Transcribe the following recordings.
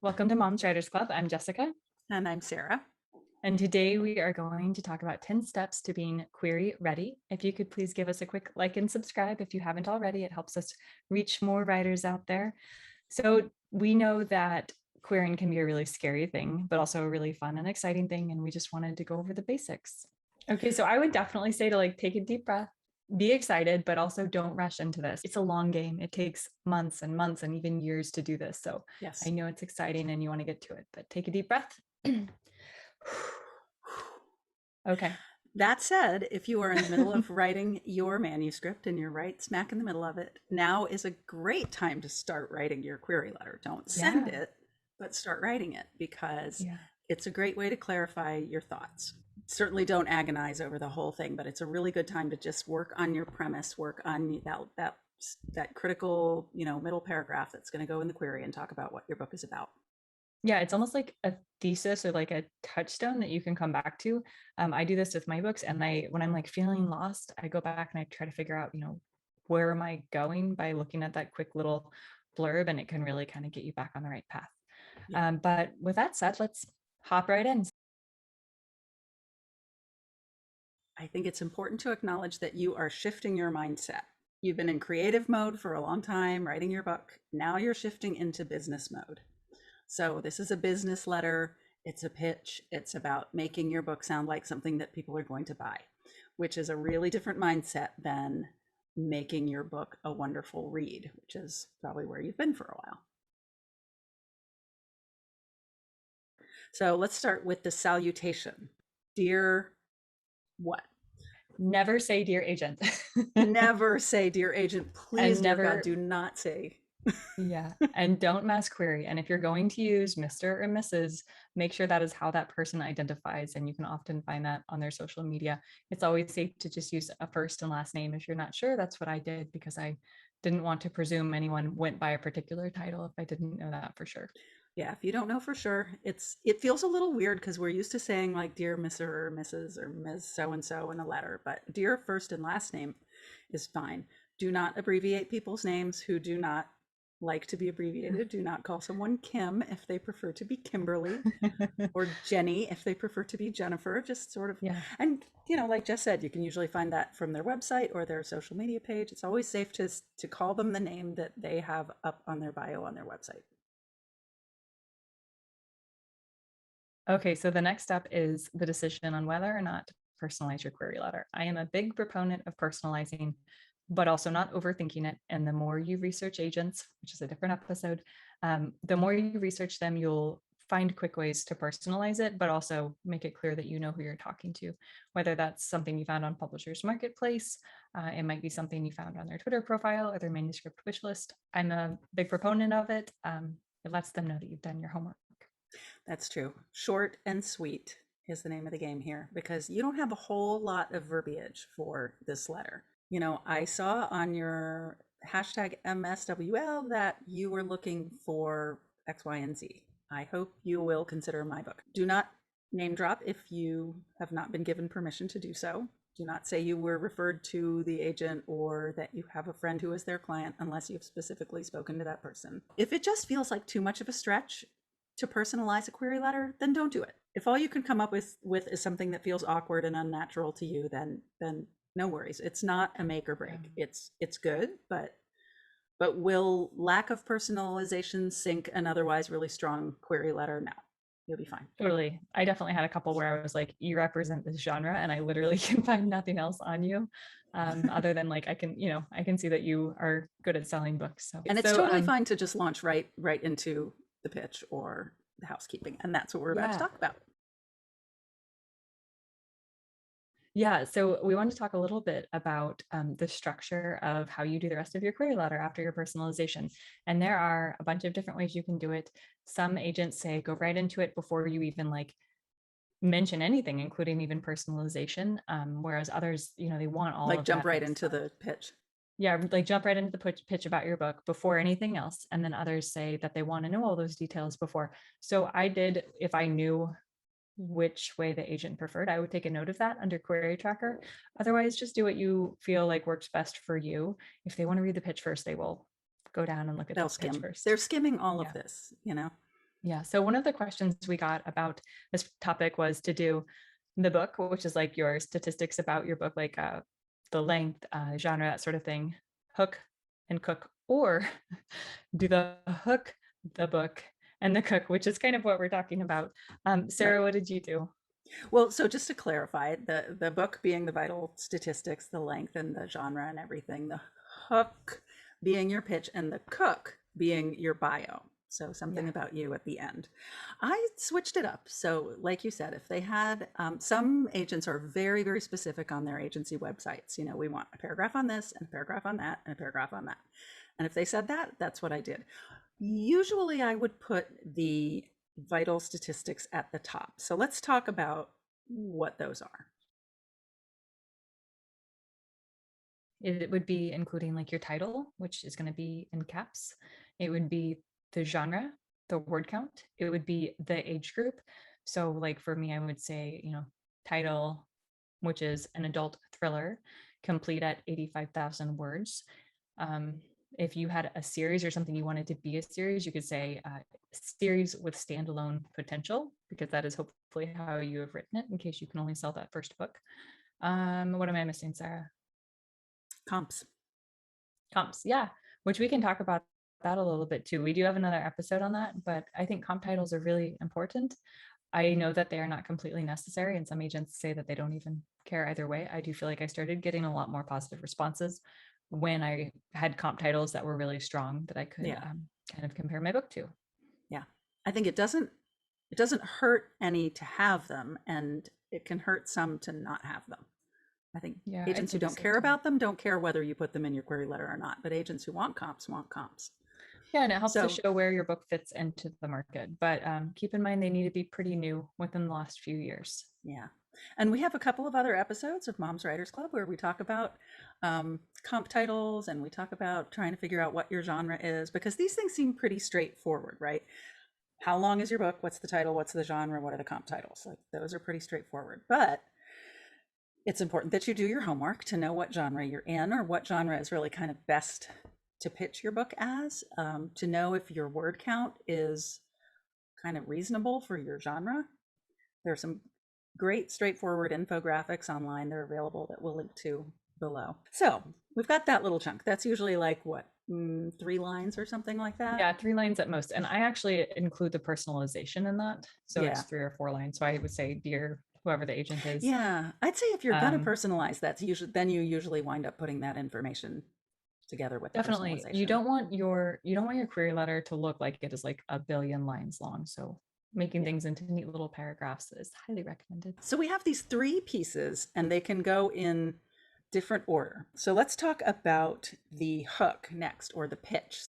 Welcome to Moms Writers Club. I'm Jessica, And I'm Sarah. and today we are going to talk about 10 steps to being query ready. If you could please give us a quick like and subscribe if you haven't already, it helps us reach more writers out there. So we know that querying can be a really scary thing, but also a really fun and exciting thing, and we just wanted to go over the basics. Okay, so I would definitely say to take a deep breath, be excited, but also don't rush into this. It's a long game. It takes months and months and even years to do this. So I Yes. know it's exciting and you want to get to it, but take a deep breath. Okay. That said, if you are in the middle of writing your manuscript and you're right smack in the middle of it, now is a great time to start writing your query letter. Don't send Yeah. it, but start writing it because Yeah. it's a great way to clarify your thoughts. Certainly don't agonize over the whole thing, but it's a really good time to just work on your premise, work on that critical, middle paragraph that's going to go in the query and talk about what your book is about. Yeah, it's almost like a thesis or like a touchstone that you can come back to. I do this with my books, and when I'm like feeling lost, I go back and I try to figure out, where am I going by looking at that quick little blurb, and it can really kind of get you back on the right path. Yeah. But with that said, let's hop right in. I think it's important to acknowledge that you are shifting your mindset. You've been in creative mode for a long time, writing your book. Now you're shifting into business mode. So this is a business letter. It's a pitch. It's about making your book sound like something that people are going to buy, which is a really different mindset than making your book a wonderful read, which is probably where you've been for a while. So let's start with the salutation. Dear what? Never say dear agent. Never say dear agent. Please, And dear God, never, do not say. yeah, and don't mass query. And if you're going to use Mr. or Mrs., make sure that is how that person identifies. And you can often find that on their social media. It's always safe to just use a first and last name. If you're not sure, that's what I did because I didn't want to presume anyone went by a particular title if I didn't know that for sure. Yeah, if you don't know for sure, it feels a little weird because we're used to saying like dear Mr. or Mrs. or Ms. So and so in a letter, but dear first and last name is fine. Do not abbreviate people's names who do not like to be abbreviated. Do not call someone Kim if they prefer to be Kimberly, or Jenny if they prefer to be Jennifer. Just sort of, Yeah. and like Jess said, you can usually find that from their website or their social media page. It's always safe to call them the name that they have up on their bio on their website. Okay, so the next step is the decision on whether or not to personalize your query letter. I am a big proponent of personalizing, but also not overthinking it. And the more you research agents, which is a different episode, the more you research them, you'll find quick ways to personalize it, but also make it clear that you know who you're talking to, whether that's something you found on Publishers Marketplace, it might be something you found on their Twitter profile or their manuscript wish list. I'm a big proponent of it. It lets them know that you've done your homework. That's true. Short and sweet is the name of the game here because you don't have a whole lot of verbiage for this letter. I saw on your hashtag MSWL that you were looking for X, Y, and Z. I hope you will consider my book. Do not name drop if you have not been given permission to do so. Do not say you were referred to the agent or that you have a friend who is their client unless you've specifically spoken to that person. If it just feels like too much of a stretch to personalize a query letter, then don't do it. If all you can come up with is something that feels awkward and unnatural to you, then no worries. It's not a make or break. It's good, but will lack of personalization sink an otherwise really strong query letter? No, you'll be fine. Totally. I definitely had a couple where I was like, you represent this genre, and I literally can find nothing else on you. Other than I can see that you are good at selling books. So, and it's totally fine to just launch right into the pitch or the housekeeping. And that's what we're about to talk about. Yeah, so we want to talk a little bit about the structure of how you do the rest of your query letter after your personalization. And there are a bunch of different ways you can do it. Some agents say go right into it before you even mention anything, including even personalization. Whereas others, they want all of jump that right into the pitch. Yeah, jump right into the pitch about your book before anything else. And then others say that they want to know all those details before. So I did, if I knew which way the agent preferred, I would take a note of that under Query Tracker. Otherwise, just do what you feel like works best for you. If they want to read the pitch first, they will go down and look at They'll the pitch skim. first. They're skimming all of this. Yeah. So one of the questions we got about this topic was to do the book, which is like your statistics about your book, like the length, genre, that sort of thing, hook and cook, or do the hook, the book, and the cook, which is kind of what we're talking about. Right. Sarah, what did you do? Well, so just to clarify, the book being the vital statistics, the length and the genre and everything, the hook being your pitch, and the cook being your bio. So something Yeah. about you at the end. I switched it up. So, like you said, if they had some agents are very, very specific on their agency websites. You know, we want a paragraph on this and a paragraph on that and a paragraph on that. And if they said that, that's what I did. Usually I would put the vital statistics at the top. So let's talk about what those are. It would be including like your title, which is going to be in caps. It would be the genre, the word count. It would be the age group. So, like for me, I would say, title, which is an adult thriller, complete at 85,000 words. Um, if you had a series or something you wanted to be a series, you could say series with standalone potential, because that is hopefully how you have written it in case you can only sell that first book. What am I missing, Sarah? Comps. Comps, yeah, which we can talk about that a little bit too. We do have another episode on that, but I think comp titles are really important. I know that they are not completely necessary, and some agents say that they don't even care either way. I do feel like I started getting a lot more positive responses when I had comp titles that were really strong that I could Yeah. kind of compare my book to. Yeah. I think it doesn't hurt any to have them, and it can hurt some to not have them. I think Yeah, I'd agents say who the don't same care too. about them don't care whether you put them in your query letter or not, but agents who want comps want comps. Yeah, and it helps to So, show where your book fits into the market. But keep in mind they need to be pretty new within the last few years. yeah. And we have a couple of other episodes of Mom's Writers Club where we talk about comp titles, and we talk about trying to figure out what your genre is, because these things seem pretty straightforward, right? How long is your book? What's the title? What's the genre? What are the comp titles? Like, those are pretty straightforward. But it's important that you do your homework to know what genre you're in, or what genre is really kind of best to pitch your book as, to know if your word count is kind of reasonable for your genre. There are some great straightforward infographics online that are available that we'll link to below. So we've got that little chunk. That's usually like what, 3 lines or something like that? Yeah, 3 lines at most. And I actually include the personalization in that. So it's Yeah. 3 or 4 lines. So I would say, dear whoever the agent is. Yeah. I'd say if you're going to Um, personalize, that's usually, then you usually wind up putting that information together with the definitely, personalization. you don't want your query letter to look like it is like a billion lines long. So making Yeah. things into neat little paragraphs is highly recommended. So we have these 3 pieces, and they can go in different order. So let's talk about the hook next, or the pitch.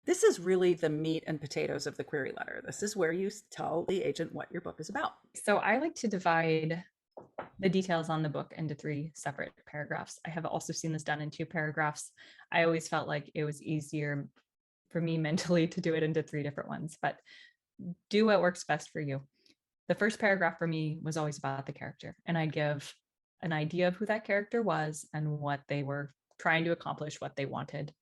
This is really the meat and potatoes of the query letter. This is where you tell the agent what your book is about. So I like to divide the details on the book into 3 separate paragraphs. I have also seen this done in 2 paragraphs. I always felt like it was easier for me mentally to do it into 3 different ones, but do what works best for you. The first paragraph for me was always about the character, and I'd give an idea of who that character was and what they were trying to accomplish, what they wanted.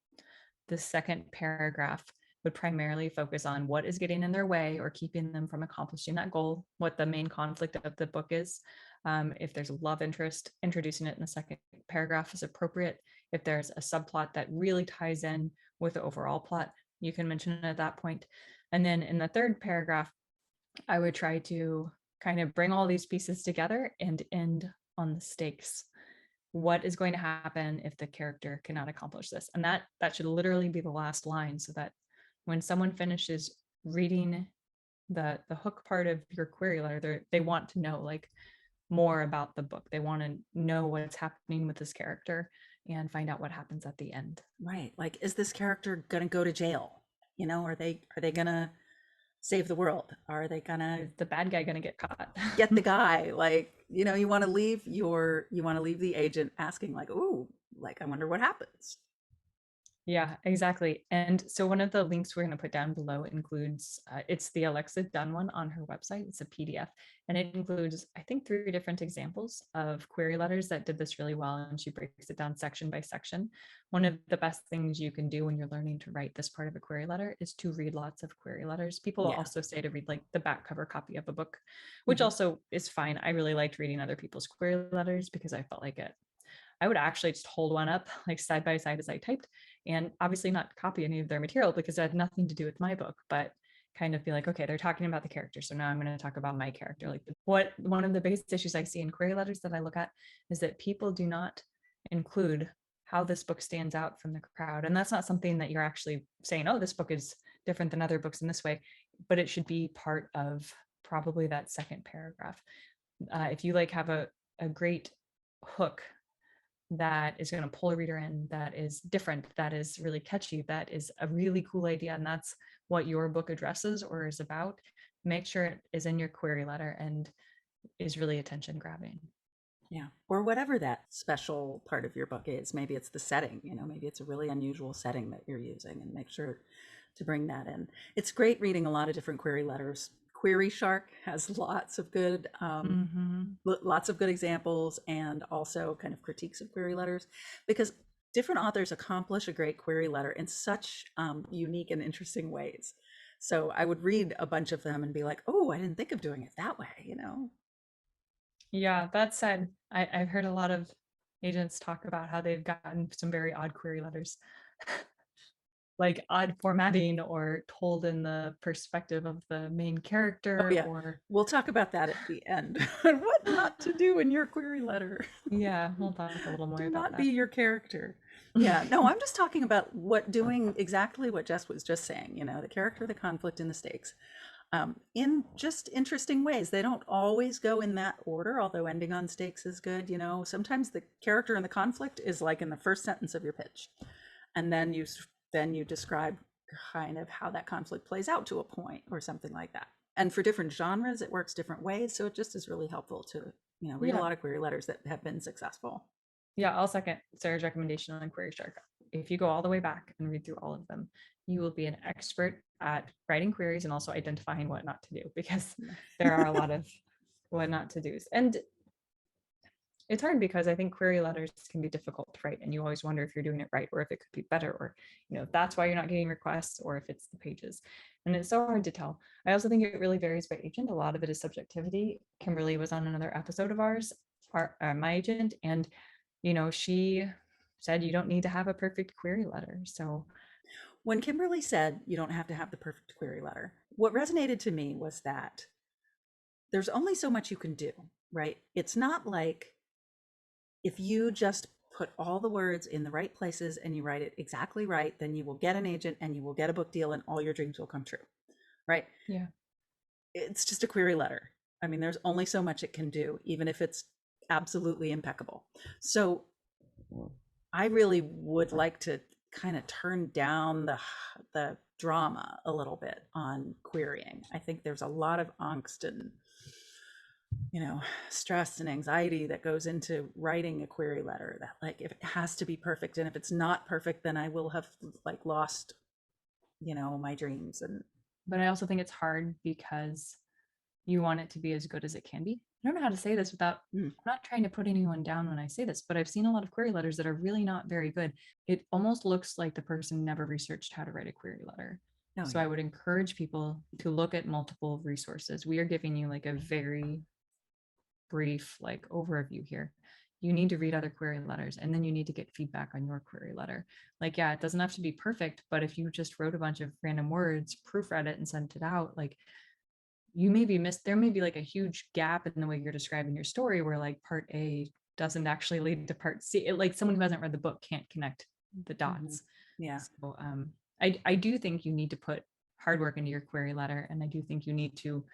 The second paragraph would primarily focus on what is getting in their way or keeping them from accomplishing that goal, what the main conflict of the book is. If there's a love interest, introducing it in the second paragraph is appropriate. If there's a subplot that really ties in with the overall plot, you can mention it at that point. And then in the third paragraph, I would try to kind of bring all these pieces together and end on the stakes. What is going to happen if the character cannot accomplish this? And that should literally be the last line, so that when someone finishes reading the hook part of your query letter, they want to know like more about the book. They want to know what's happening with this character and find out what happens at the end. Right. Like, is this character going to go to jail? You know, are they going to save the world? Are they going to Is the bad guy going to get caught? get the guy? Like, you want to leave the agent asking like, "Ooh, like I wonder what happens." Yeah, exactly. And so one of the links we're going to put down below includes it's the Alexa done one on her website. It's a PDF, and it includes, I think, 3 different examples of query letters that did this really well. And she breaks it down section by section. One of the best things you can do when you're learning to write this part of a query letter is to read lots of query letters. People Yeah. also say to read like the back cover copy of a book, which Hmm. also is fine. I really liked reading other people's query letters because I felt like it I would actually just hold one up like side by side as I typed, and obviously not copy any of their material because it had nothing to do with my book, but kind of be like, okay, they're talking about the character. So now I'm going to talk about my character. Like what one of the biggest issues I see in query letters that I look at is that people do not include how this book stands out from the crowd. And that's not something that you're actually saying, oh, this book is different than other books in this way, but it should be part of probably that second paragraph. If you like have a great hook that is going to pull a reader in, that is different, that is really catchy, that is a really cool idea, and that's what your book addresses or is about, make sure it is in your query letter and is really attention grabbing. Yeah. Or whatever that special part of your book is. Maybe it's the setting, maybe it's a really unusual setting that you're using, and make sure to bring that in. It's great reading a lot of different query letters. Query Shark has Mm-hmm. lots of good examples, and also kind of critiques of query letters, because different authors accomplish a great query letter in such unique and interesting ways. So I would read a bunch of them and be like, oh, I didn't think of doing it that way. Yeah, that said, I've heard a lot of agents talk about how they've gotten some very odd query letters, like odd formatting or told in the perspective of the main Oh, character, yeah. or We'll talk about that at the end. What not to do in your query letter. yeah, we'll talk a little more Do about not be that. your character. Yeah, no, I'm just talking about doing exactly what Jess was just saying, the character, the conflict, and the stakes, in just interesting ways. They don't always go in that order, although ending on stakes is good. Sometimes the character and the conflict is like in the first sentence of your pitch, and then you describe kind of how that conflict plays out to a point or something like that. And for different genres, it works different ways. So it just is really helpful to read a Yeah. lot of query letters that have been successful. Yeah, I'll second Sarah's recommendation on Query Shark. If you go all the way back and read through all of them, you will be an expert at writing queries and also identifying what not to do, because there are a lot of what not to do's. And it's hard because I think query letters can be difficult to write, and you always wonder if you're doing it right or if it could be better, or if that's why you're not getting requests, or if it's the pages. And it's so hard to tell. I also think it really varies by agent. A lot of it is subjectivity. Kimberly was on another episode of ours, my agent, and she said you don't need to have a perfect query letter. So When Kimberly said you don't have to have the perfect query letter, what resonated to me was that there's only so much you can do, right? It's not like if you just put all the words in the right places and you write it exactly right, then you will get an agent and you will get a book deal and all your dreams will come true, right? yeah, It's just a query letter. I mean, there's only so much it can do, even if it's absolutely impeccable. So I really would like to kind of turn down the drama a little bit on querying. I think there's a lot of angst and stress and anxiety that goes into writing a query letter, that like if it has to be perfect, and if it's not perfect, then I will have like lost my dreams. And but I also think it's hard because you want it to be as good as it can be. I don't know how to say this without, mm, I'm not trying to put anyone down when I say this, but I've seen a lot of query letters that are really not very good. It almost looks like the person never researched how to write a query letter. oh So yeah. I would encourage people to look at multiple resources. We are giving you like a very brief like overview here. You need to read other query letters, and then you need to get feedback on your query letter. Like, yeah, it doesn't have to be perfect, but if you just wrote a bunch of random words, proofread it and sent it out, like you may be missed. There may be like a huge gap in the way you're describing your story where like part A doesn't actually lead to part C. Like someone who hasn't read the book can't connect the Mm-hmm. dots. Yeah. So I do think you need to put hard work into your query letter, and I do think you need to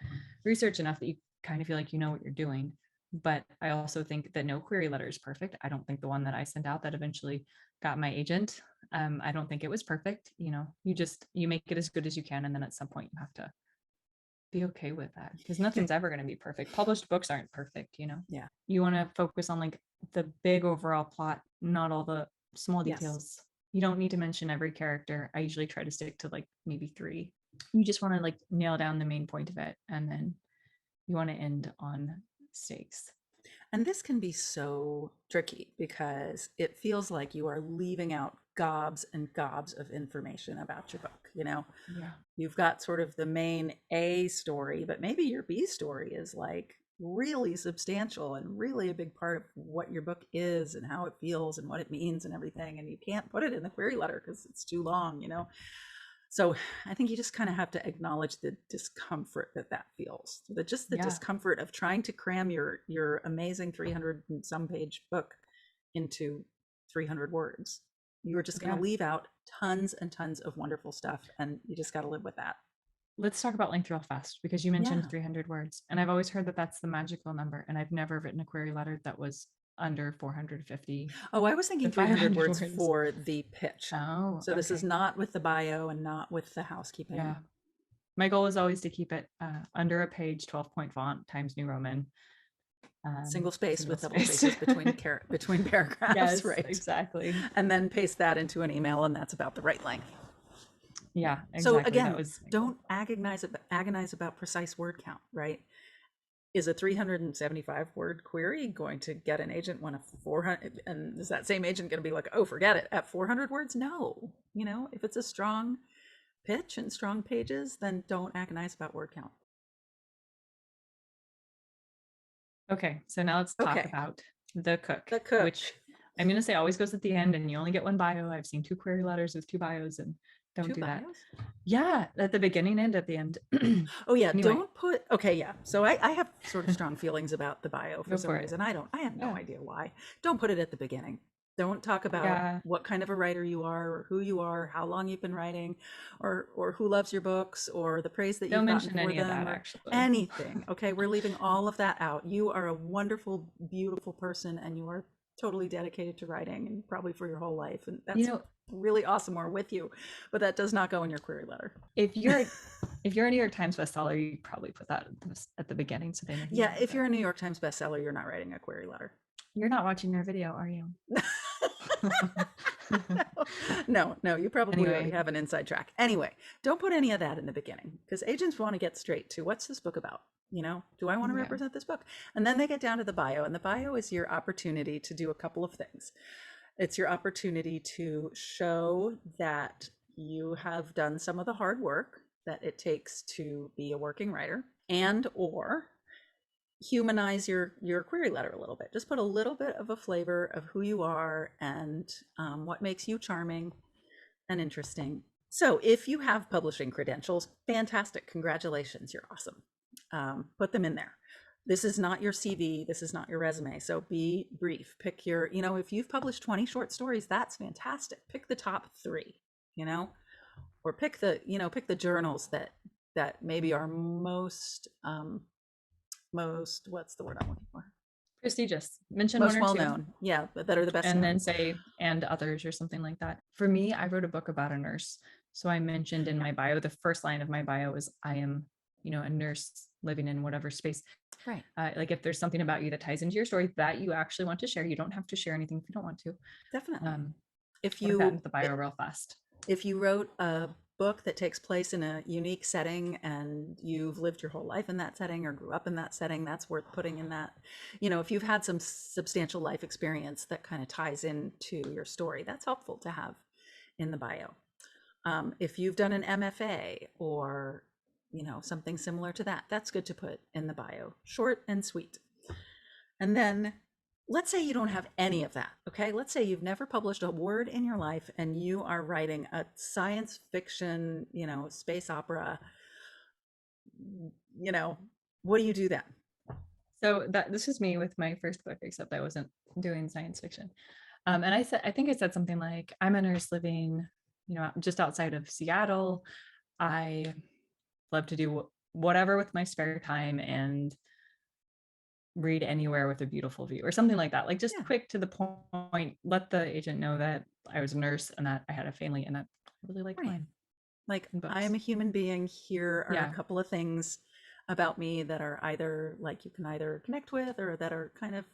research enough that you kind of feel like you know what you're doing. But I also think that no query letter is perfect. I don't think the one that I sent out that eventually got my agent, I don't think it was perfect. You make it as good as you can, and then at some point you have to be okay with that, because nothing's ever going to be perfect. Published books aren't perfect. Yeah. You want to focus on like the big overall plot, not all the small Yes. details. You don't need to mention every character. I usually try to stick to like maybe 3. You just want to like nail down the main point of it, and then you want to end on stakes. And this can be so tricky because it feels like you are leaving out gobs and gobs of information about your book. Yeah. You've got sort of the main A story, but maybe your B story is like really substantial and really a big part of what your book is and how it feels and what it means and everything. And you can't put it in the query letter because it's too long. So I think you just kind of have to acknowledge the discomfort that feels, just the Yeah. discomfort of trying to cram your amazing 300 and some page book into 300 words. You are just going Yeah. to leave out tons and tons of wonderful stuff, and you just got to live with that. Let's talk about length real fast, because you mentioned Yeah. 300 words, and I've always heard that that's the magical number, and I've never written a query letter that was under 450 Oh, I was to thinking 300 500 words words. for the pitch. Oh, So this is okay. not with the bio and not with the housekeeping. Yeah. My goal is always to keep it under a page, 12-point font, Times New Roman, Single space single with double space. spaces between paragraphs, Yes, right? exactly. And then paste that into an email, and that's about the right length. Yeah, So exactly. That again, was my goal. don't agonize about precise word count, right? Is a 375 word query going to get an agent when a 400, and is that same agent going to be like, oh, forget it at 400 words? No. If it's a strong pitch and strong pages, then don't agonize about word count. Okay, so now let's talk Okay. about the cook, The cook. which I'm going to say always goes at the end, and you only get one bio. I've seen 2 query letters with 2 bios, and don't Two do that. bios? Yeah, at the beginning and at the end. Oh yeah, Anyway, don't put, okay, yeah. So I have sort of strong feelings about the bio for go some for it. reason. I have no Yeah. idea why. Don't put it at the beginning. Don't talk about Yeah. what kind of a writer you are, or who you are, how long you've been writing, or who loves your books, or the praise that Don't you've gotten mention for any of them, that, or actually. anything. Okay, we're leaving all of that out. You are a wonderful, beautiful person, and you are totally dedicated to writing, and probably for your whole life. And You that's know, really awesome. We're with you, but that does not go in your query letter. if you're if you're a New York Times bestseller, you probably put that at the beginning so they know who you Yeah, are. if But you're a New York Times bestseller, you're not writing a query letter. you're not watching your video, are you? No, you probably Anyway, have an inside track. Anyway, don't put any of that in the beginning because agents want to get straight to what's this book about? Do I want to yeah. represent this book? And then they get down to the bio, and the bio is your opportunity to do a couple of things. It's your opportunity to show that you have done some of the hard work that it takes to be a working writer, and or humanize your query letter a little bit. Just put a little bit of a flavor of who you are and what makes you charming and interesting. So if you have publishing credentials, fantastic, congratulations, you're awesome. Put them in there. This is not your CV, this is not your resume, so be brief. Pick if you've published 20 short stories, that's fantastic. Pick the top 3, or pick the journals that maybe are most, what's the word I'm looking for? Prestigious. Mention 1 Most or well 2. known. Yeah, but that are the best And known. then say and others or something like that. For me, I wrote a book about a nurse. So I mentioned in Yeah, my bio, the first line of my bio is I am, a nurse living in whatever space. right. Like if there's something about you that ties into your story that you actually want to share, you don't have to share anything if you don't want to. Definitely. If Work that you into the bio real fast. if you wrote a book that takes place in a unique setting and you've lived your whole life in that setting or grew up in that setting, that's worth putting in that. If you've had some substantial life experience that kind of ties into your story, that's helpful to have in the bio. If you've done an MFA or something similar to that, that's good to put in the bio. Short and sweet. And then let's say you don't have any of that. Okay, let's say you've never published a word in your life and you are writing a science fiction, space opera. What do you do then? So this was me with my first book, except I wasn't doing science fiction. And I think I said something like, I'm a nurse living, just outside of Seattle. I love to do whatever with my spare time and read anywhere with a beautiful view or something like that. Like just Yeah, quick to the point, let the agent know that I was a nurse and that I had a family and that I really liked right. mine Like, and I am books. a human being. Here are a Yeah. couple of things about me that are either like you can either connect with or that are kind of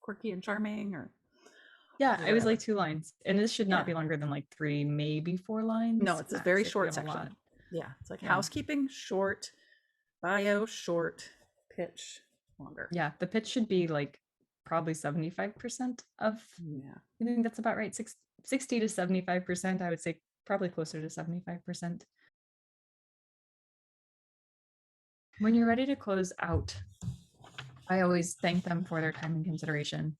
quirky and charming, Yeah, I was whatever. like 2 lines. And this should not Yeah. be longer than like 3, maybe 4 No, lines it's a very max if you short have a lot. section. Yeah. It's like Yeah. housekeeping, short, bio, short, pitch, longer. Yeah. The pitch should be like probably 75% of, Yeah. I think that's about right. 60 to 75%. I would say probably closer to 75%. When you're ready to close out, I always thank them for their time and consideration.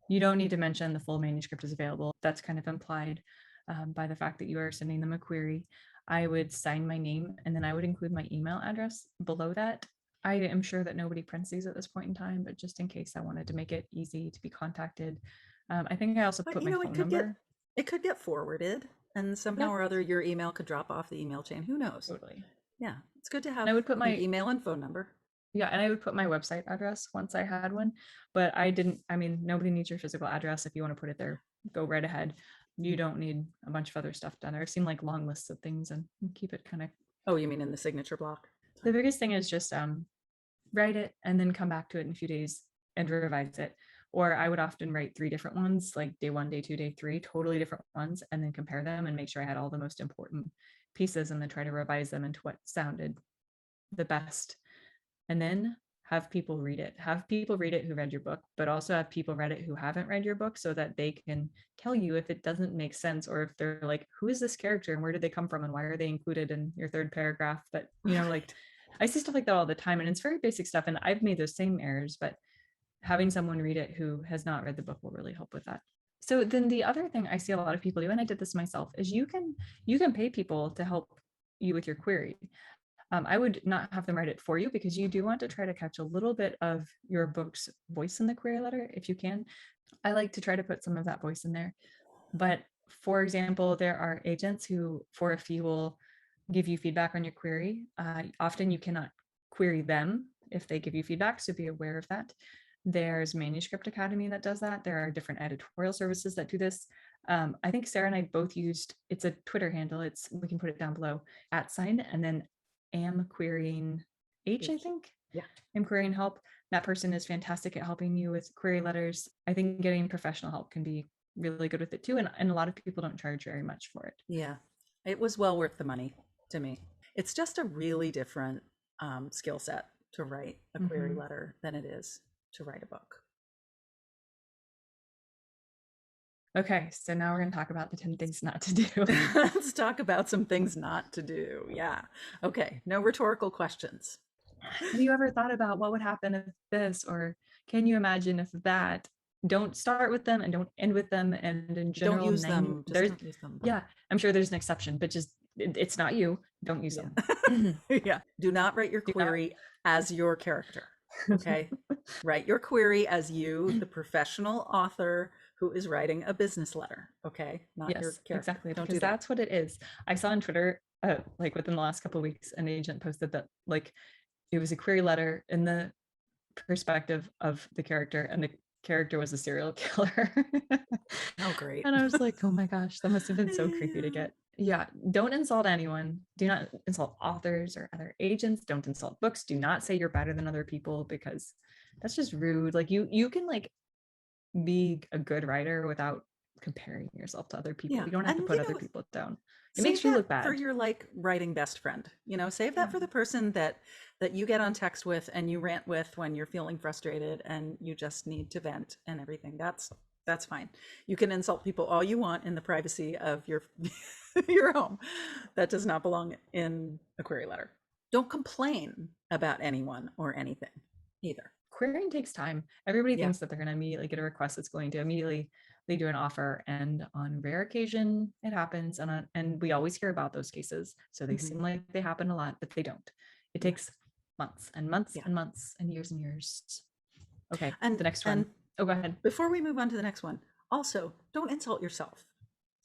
You don't need to mention the full manuscript is available. That's kind of implied by the fact that you are sending them a query. I would sign my name and then I would include my email address below that. I am sure that nobody prints these at this point in time, but just in case I wanted to make it easy to be contacted. I think I also But put you my know, phone number. it could get forwarded and somehow Yeah, or other your email could drop off the email chain. Who knows? totally. Yeah. It's good to And have I would put an my email and phone number. Yeah, and I would put my website address once I had one, but I didn't. I mean, nobody needs your physical address. If you want to put it there, go right ahead. You don't need a bunch of other stuff down there. I've seen like long lists of things and keep it kind of. Oh, you mean in the signature block? The biggest thing is just write it and then come back to it in a few days and revise it. Or I would often write 3 different ones, like day 1, day 2, day 3, totally different ones, and then compare them and make sure I had all the most important pieces and then try to revise them into what sounded the best, and then have people read it. Have people read it who read your book, but also have people read it who haven't read your book so that they can tell you if it doesn't make sense, or if they're like, who is this character and where did they come from and why are they included in your third paragraph? But like Right. I see stuff like that all the time, and it's very basic stuff, and I've made those same errors, but having someone read it who has not read the book will really help with that. So then the other thing I see a lot of people do, and I did this myself, is you can pay people to help you with your query. I would not have them write it for you because you do want to try to catch a little bit of your book's voice in the query letter if you can. I like to try to put some of that voice in there. But for example, there are agents who, for a fee, will give you feedback on your query. Often you cannot query them if they give you feedback, so be aware of that. There's Manuscript Academy that does that. There are different editorial services that do this. I think Sarah and I both used, it's a Twitter handle. We can put it down below, @ and then am querying H, I think. Yeah. Am querying help. That person is fantastic at helping you with query letters. I think getting professional help can be really good with it too. And a lot of people don't charge very much for it. Yeah. It was well worth the money to me. It's just a really different skill set to write a query Mhm. letter than it is to write a book. Okay, so now we're going to talk about the 10 things not to do. Let's talk about some things not to do. Yeah. Okay. No rhetorical questions. Have you ever thought about what would happen if this, or can you imagine if that? Don't start with them and don't end with them. And in Don't general, use them. Just there's, don't use them. yeah, I'm sure there's an exception, but just it's not you. Don't use Yeah. them. Do Yeah. Do not write your not. query as your character. Okay. Write your query as you, the professional author who is writing a business letter. Okay. Not your Yes, character. exactly, Don't because do that. that's what it is. I saw on Twitter, like within the last couple of weeks, an agent posted that like it was a query letter in the perspective of the character, and the character was a serial killer. Oh, great. And I was like, oh my gosh, that must have been so creepy to Yeah. get. Yeah, don't insult anyone. Do not insult authors or other agents. Don't insult books. Do not say you're better than other people because that's just rude. Like you can like be a good writer without comparing yourself to other people. Yeah. You don't have And, to put you other know, people down. It save makes you that look for bad. your like writing best friend. Save that Yeah. for the person that you get on text with and you rant with when you're feeling frustrated and you just need to vent and everything. That's fine. You can insult people all you want in the privacy of your your home. That does not belong in a query letter. Don't complain about anyone or anything either. Querying takes time. Everybody Yeah. thinks that they're going to immediately get a request that's going to immediately lead to an offer, and on rare occasion it happens, and we always hear about those cases. So they Hmm. seem like they happen a lot, but they don't. It Yeah. takes months and months Yeah. and months and years. Okay, And the next and one. Oh, go ahead. before we move on to the next one, also don't insult yourself.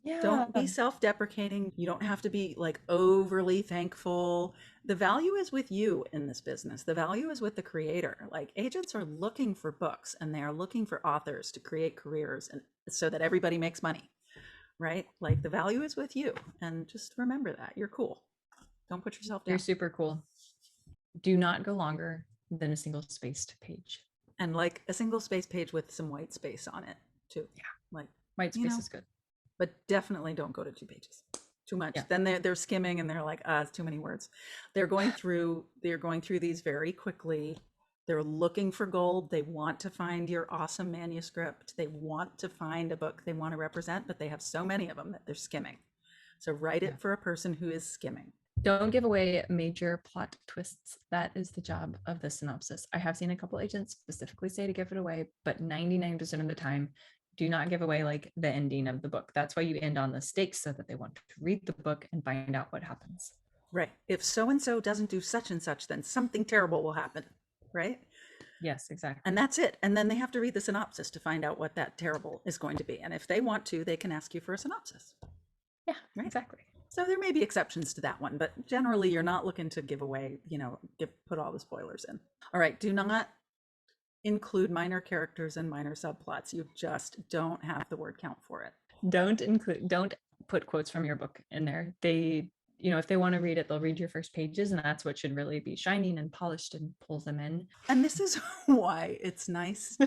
Yeah. Don't be self-deprecating. You don't have to be like overly thankful. The value is with you in this business. The value is with the creator. Like agents are looking for books and they are looking for authors to create careers and so that everybody makes money, right? Like the value is with you. And just remember that. You're cool. Don't put yourself You're down. super cool. Do not go longer than a single spaced page. And like a single space page with some white space on it too. Like White you space know, is good. but definitely don't go to 2 pages. Too much. Yeah. Then they're skimming and they're like, it's too many words. They're going through these very quickly. They're looking for gold. They want to find your awesome manuscript. They want to find a book they want to represent, but they have so many of them that they're skimming. So write Yeah. it for a person who is skimming. Don't give away major plot twists. That is the job of the synopsis. I have seen a couple agents specifically say to give it away, but 99% of the time, do not give away like the ending of the book. That's why you end on the stakes so that they want to read the book and find out what happens. Right. If so and so doesn't do such and such, then something terrible will happen. Right. Yes, And exactly. that's it. And then they have to read the synopsis to find out what that terrible is going to be. And if they want to, they can ask you for a synopsis. Yeah, Right. exactly. So there may be exceptions to that one, but generally you're not looking to give away, put all the spoilers in. All right. Do not include minor characters and minor subplots. You just don't have the word count for it. Don't put quotes from your book in there. If they want to read it, they'll read your first pages, and that's what should really be shining and polished and pulls them in. And this is why it's nice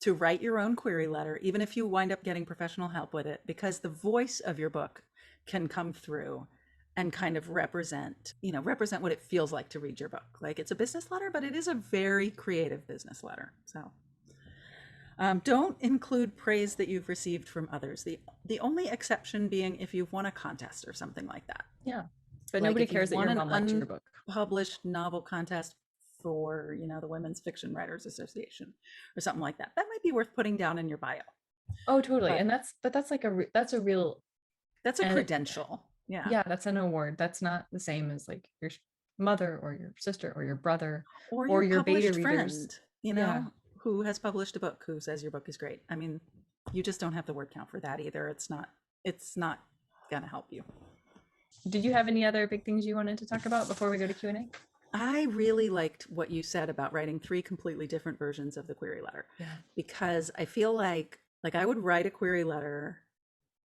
to write your own query letter, even if you wind up getting professional help with it, because the voice of your book can come through and kind of represent what it feels like to read your book. Like it's a business letter, but it is a very creative business letter. So don't include praise that you've received from others. The only exception being if you've won a contest or something like that. Yeah, but Like nobody if cares you've that won your an mom liked your book. unpublished novel contest for, the Women's Fiction Writers Association or something like that. That might be worth putting down in your bio. Oh, totally. But And that's like that's a real, that's a and credential. Yeah. yeah, that's an award. That's not the same as like your mother or your sister or your brother Or or your your beta published readers. friend, Yeah. who has published a book who says your book is great. I mean, you just don't have the word count for that either. It's not gonna help you. Did you have any other big things you wanted to talk about before we go to Q&A? I really liked what you said about writing 3 completely different versions of the query letter. Yeah. Because I feel like I would write a query letter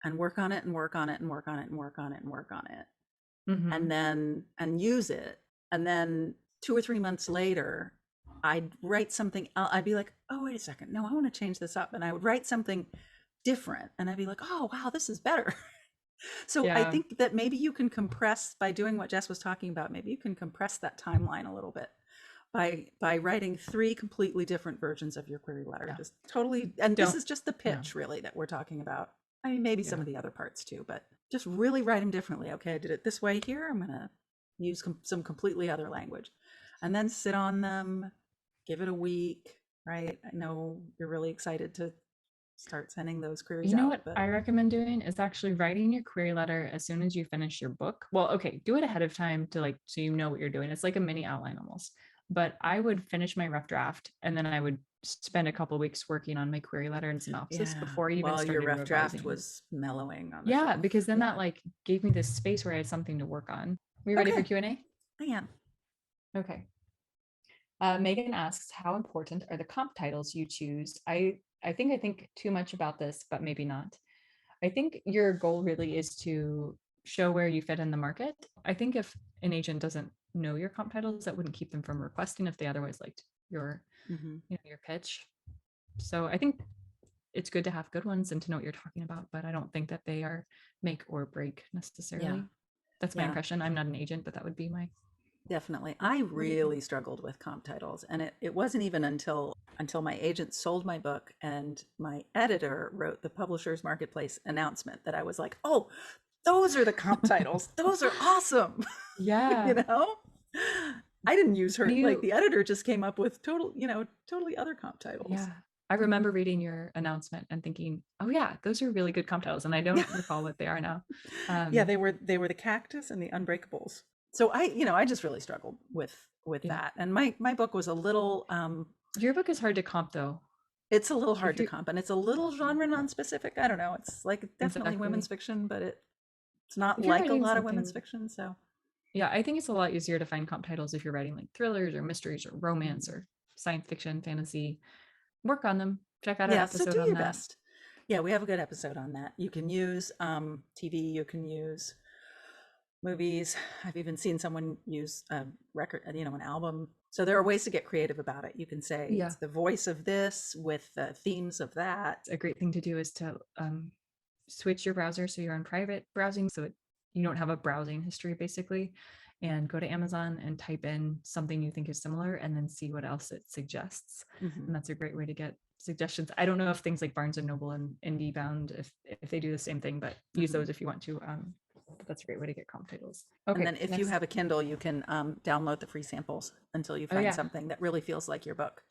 and work on it and work on it and work on it and work on it and work on it Mm-hmm. and then use it, and then 2 or 3 months later I'd write something else. I'd be like, oh wait a second, no, I want to change this up, and I would write something different and I'd be like, oh wow, this is better. So I Yeah. think that maybe you can compress, by doing what Jess was talking about, maybe you can compress that timeline a little bit by writing 3 completely different versions of your query letter. Yeah. Just totally, and this Don't. is just the Yeah. pitch really that we're talking about. I mean, maybe some Yeah. of the other parts too, but just really write them differently. Okay, I did it this way here. I'm gonna use some completely other language, and then sit on them. Give it a week, right? I know you're really excited to start sending those queries You know out, what but I recommend doing is actually writing your query letter as soon as you finish your book. Well, okay, do it ahead of time to like so you know what you're doing. It's like a mini outline almost. But I would finish my rough draft and then I would spend a couple of weeks working on my query letter and synopsis yeah, before I even while your started rough draft revising. was mellowing on the Yeah, shelf. because then that Yeah. like gave me this space where I had something to work on. Are you ready for Okay, Q&A? I am. Okay. Megan asks, how important are the comp titles you choose? I think too much about this, but maybe not. I think your goal really is to show where you fit in the market. I think if an agent doesn't know your comp titles, that wouldn't keep them from requesting if they otherwise liked your, Mm-hmm. your pitch. So I think it's good to have good ones and to know what you're talking about, but I don't think that they are make or break Yeah, necessarily. That's my yeah. impression. I'm not an agent, but that would be my. Definitely. I really struggled with comp titles. And it wasn't even until my agent sold my book and my editor wrote the Publishers Marketplace announcement that I was like, oh, those are the comp titles. Those are awesome. you Yeah. know? I didn't use What do her, like you? the editor just came up with totally other comp Yeah. titles. I remember reading your announcement and thinking, oh yeah, those are really good comp titles. And I Yeah. don't recall what they are now. Yeah, Um, they were the Cactus and the Unbreakables. So I just really struggled with yeah. that. And my book was a little Your book is hard to comp though. it's a little hard If to you comp, and it's a little genre non-specific. I don't know. It's like definitely women's exactly fiction, but it's not if you're like a writing lot of women's something, fiction. So yeah, I think it's a lot easier to find comp titles if you're writing like thrillers or mysteries or romance mhm. or science fiction, fantasy. Work on them. Check out our Yeah, so episode do on your that. best. Yeah, we have a good episode on that. You can use TV. You can use movies. I've even seen someone use a record, an album So there are ways to get creative about it. You can say Yeah. it's the voice of this with the themes of that. A great thing to do is to switch your browser so you're on private browsing, so you don't have a browsing history basically, and go to Amazon and type in something you think is similar and then see what else it suggests. Mm-hmm. And that's a great way to get suggestions. I don't know if things like Barnes and Noble and IndieBound, if they do the same thing, but use Mm-hmm. those if you want to. But that's a great way to get comp titles. And Okay, then if you next. have a Kindle, you can download the free samples until you Oh find yeah. something that really feels like your book.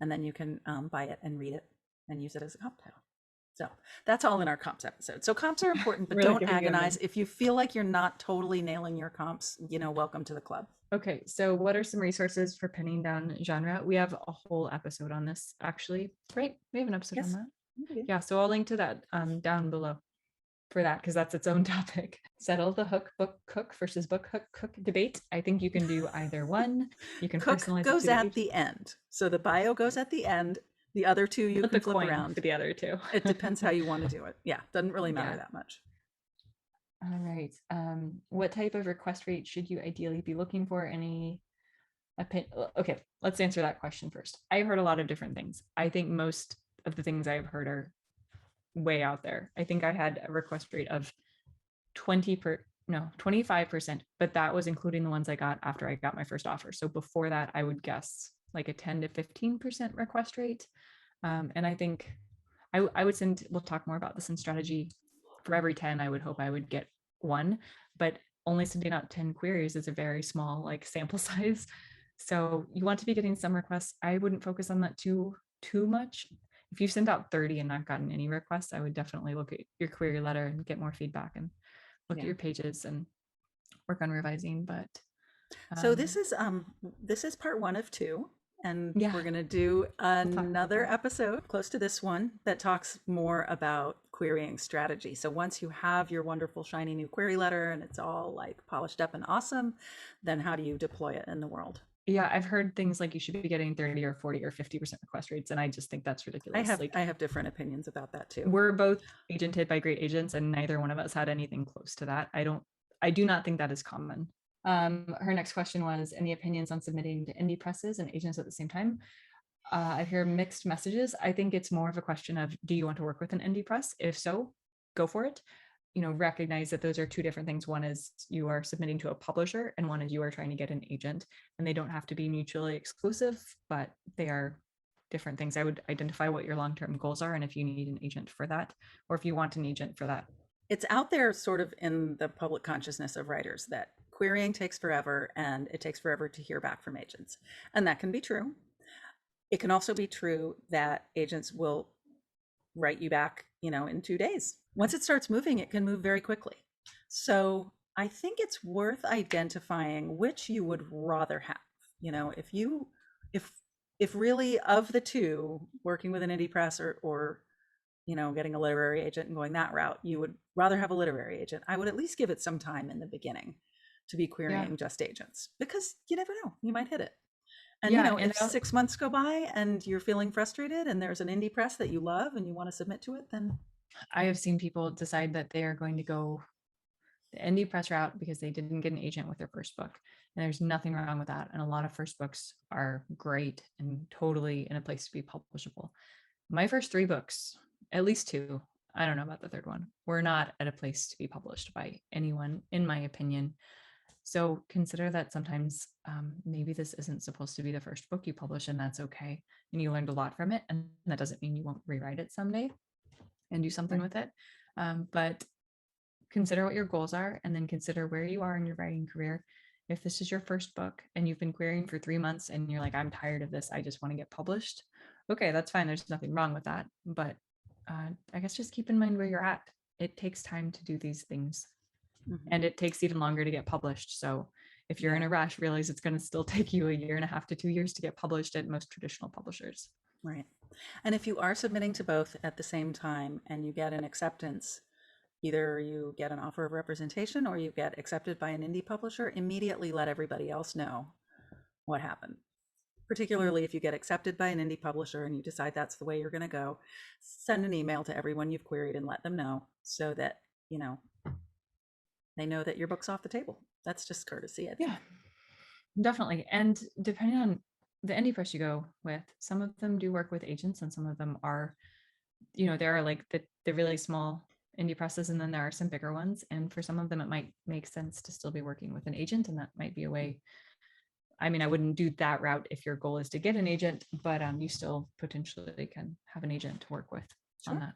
And then you can buy it and read it and use it as a comp title. So that's all in our comps episode. So comps are important, but Really don't giving you a agonize. minute. If you feel like you're not totally nailing your comps, welcome to the club. Okay, so what are some resources for pinning down genre? We have a whole episode on this, actually, right? We have an episode on Yes. that. Yeah, so I'll link to that down below for that, because that's its own topic. Settle the hook book cook versus book hook cook debate. I think you can do either one. You can Cook personalize it goes to the at age. the end. So the bio goes at the end. The other two you Flip can a flip coin around. for the other two. It depends how you want to do it. Yeah, doesn't really matter Yeah. that much. All right. What type of request rate should you ideally be looking for? Okay, let's answer that question first. I've heard a lot of different things. I think most of the things I've heard are way out there. I think I had a request rate of 25%, but that was including the ones I got after I got my first offer. So before that, I would guess like a 10 to 15% request rate. And I think I would send, we'll talk more about this in strategy. For every 10, I would hope I would get one, but only sending out 10 queries is a very small like sample size. So you want to be getting some requests. I wouldn't focus on that too much. If you send out 30 and not gotten any requests, I would definitely look at your query letter and get more feedback and look at your pages and work on revising. But So this is part 1 of 2, and yeah, we're going to do we'll talk about another that. episode close to this one that talks more about querying strategy. So once you have your wonderful shiny new query letter and it's all like polished up and awesome, then how do you deploy it in the world? Yeah, I've heard things like you should be getting 30 or 40 or 50% request rates, and I just think that's ridiculous. I have different opinions about that too. We're both agented by great agents, and neither one of us had anything close to that. I do not think that is common. Her next question was, any opinions on submitting to indie presses and agents at the same time? I hear mixed messages. I think it's more of a question of, do you want to work with an indie press? If so, go for it. Recognize that those are two different things. One is you are submitting to a publisher, and one is you are trying to get an agent, and they don't have to be mutually exclusive, but they are different things. I would identify what your long-term goals are and if you need an agent for that, or if you want an agent for that. It's out there sort of in the public consciousness of writers that querying takes forever and it takes forever to hear back from agents. And that can be true. It can also be true that agents will write you back, in 2 days. Once it starts moving, it can move very quickly. So I think it's worth identifying which you would rather have. If really of the two, working with an indie press or getting a literary agent and going that route, you would rather have a literary agent. I would at least give it some time in the beginning to be querying just agents, because you never know, you might hit it. And if 6 months go by and you're feeling frustrated and there's an indie press that you love and you want to submit to it, then I have seen people decide that they are going to go the indie press route because they didn't get an agent with their first book. And there's nothing wrong with that. And a lot of first books are great and totally in a place to be publishable. My first 3 books, at least 2, I don't know about the third one, were not at a place to be published by anyone, in my opinion. So consider that sometimes maybe this isn't supposed to be the first book you publish, and that's okay. And you learned a lot from it. And that doesn't mean you won't rewrite it someday and do something with it. But consider what your goals are, and then consider where you are in your writing career. If this is your first book and you've been querying for 3 months and you're like, I'm tired of this, I just want to get published. Okay, that's fine. There's nothing wrong with that. But I guess just keep in mind where you're at. It takes time to do these things. And it takes even longer to get published. So if you're in a rush, realize it's going to still take you 1.5 to 2 years to get published at most traditional publishers. Right. And if you are submitting to both at the same time and you get an acceptance, either you get an offer of representation or you get accepted by an indie publisher, immediately let everybody else know what happened. Particularly if you get accepted by an indie publisher and you decide that's the way you're going to go, send an email to everyone you've queried and let them know, so that, they know that your book's off the table. That's just courtesy, I think. Yeah, definitely. And depending on the indie press you go with, some of them do work with agents and some of them are, there are like the really small indie presses and then there are some bigger ones. And for some of them, it might make sense to still be working with an agent. And that might be a way. I mean, I wouldn't do that route if your goal is to get an agent, but you still potentially can have an agent to work with on Sure. that.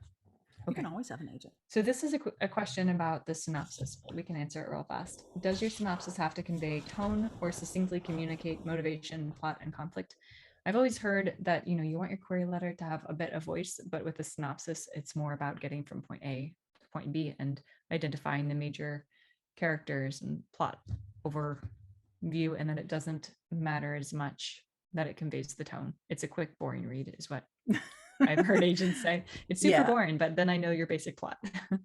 You can Okay. always have an agent. So this is a question about the synopsis. We can answer it real fast. Does your synopsis have to convey tone or succinctly communicate motivation, plot, and conflict? I've always heard that you want your query letter to have a bit of voice, but with the synopsis, it's more about getting from point A to point B and identifying the major characters and plot overview, and that it doesn't matter as much that it conveys the tone. It's a quick, boring read, is what I've heard agents say. It's super Yeah. boring, but then I know your basic plot.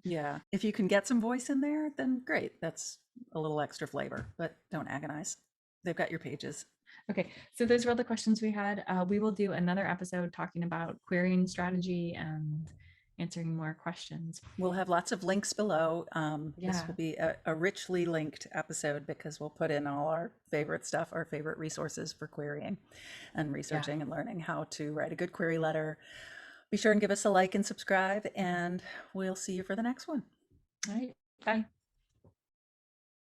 Yeah. If you can get some voice in there, then great. That's a little extra flavor, but don't agonize. They've got your pages. Okay, so those were all the questions we had. We will do another episode talking about querying strategy and answering more questions. We'll have lots of links below. This Yeah, will be a richly linked episode because we'll put in all our favorite stuff, our favorite resources for querying and researching and learning how to write a good query letter. Be sure and give us a like and subscribe, and we'll see you for the next one. all right, bye.